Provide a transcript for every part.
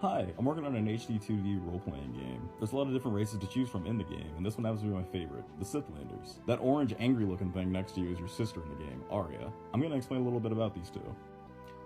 Hi, I'm working on an HD 2D role-playing game. There's a lot of different races to choose from in the game, and this one happens to be my favorite, the Cythlanders. That orange, angry-looking thing next to you is your sister in the game, Arya. I'm gonna explain a little bit about these two.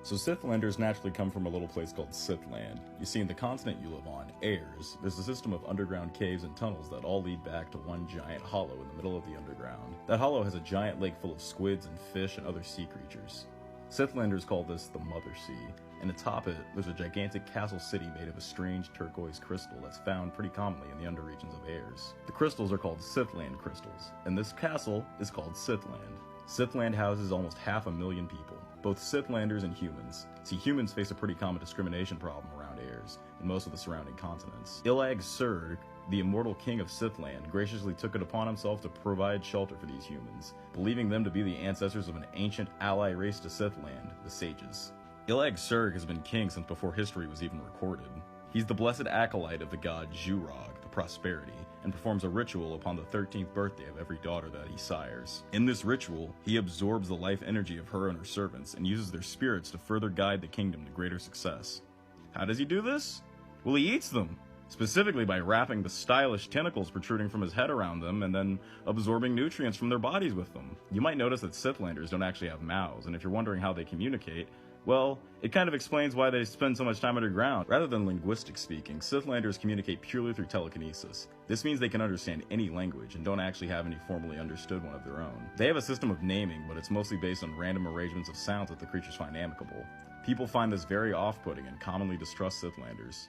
So Cythlanders naturally come from a little place called Cythland. You see, in the continent you live on, Ayers, there's a system of underground caves and tunnels that all lead back to one giant hollow in the middle of the underground. That hollow has a giant lake full of squids and fish and other sea creatures. Cythlanders call this the Mother Sea, and atop it, there's a gigantic castle city made of a strange turquoise crystal that's found pretty commonly in the underregions of Ayers. The crystals are called Cythland crystals, and this castle is called Cythland. Cythland houses almost 500,000 people, both Cythlanders and humans. See, humans face a pretty common discrimination problem around Ayers, and most of the surrounding continents. Ilag Surg, the immortal king of Cythland, graciously took it upon himself to provide shelter for these humans, believing them to be the ancestors of an ancient ally race to Cythland, the Sages. Ilag Surg has been king since before history was even recorded. He's the blessed acolyte of the god Jurog, the Prosperity, and performs a ritual upon the 13th birthday of every daughter that he sires. In this ritual, he absorbs the life energy of her and her servants and uses their spirits to further guide the kingdom to greater success. How does he do this? Well, he eats them! Specifically by wrapping the stylish tentacles protruding from his head around them and then absorbing nutrients from their bodies with them. You might notice that Cythlanders don't actually have mouths, and if you're wondering how they communicate, well, it kind of explains why they spend so much time underground. Rather than linguistic speaking, Cythlanders communicate purely through telekinesis. This means they can understand any language and don't actually have any formally understood one of their own. They have a system of naming, but it's mostly based on random arrangements of sounds that the creatures find amicable. People find this very off-putting and commonly distrust Cythlanders.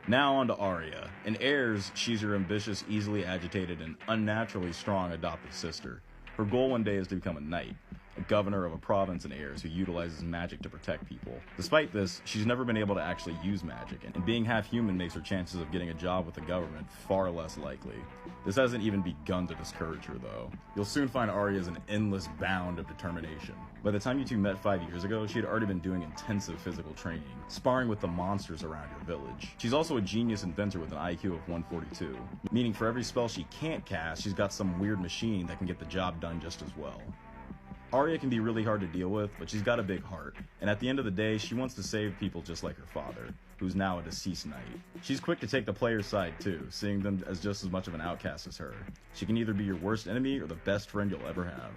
Now on to Arya. In Ayers, she's your ambitious, easily agitated, and unnaturally strong adopted sister. Her goal one day is to become a knight, a governor of a province in Ayers who utilizes magic to protect people. Despite this, she's never been able to actually use magic, and being half-human makes her chances of getting a job with the government far less likely. This hasn't even begun to discourage her, though. You'll soon find Arya is an endless bound of determination. By the time you two met 5 years ago, she had already been doing intensive physical training, sparring with the monsters around your village. She's also a genius inventor with an IQ of 142, meaning for every spell she can't cast, she's got some weird machine that can get the job done just as well. Arya can be really hard to deal with, but she's got a big heart, and at the end of the day, she wants to save people just like her father, who's now a deceased knight. She's quick to take the player's side too, seeing them as just as much of an outcast as her. She can either be your worst enemy or the best friend you'll ever have.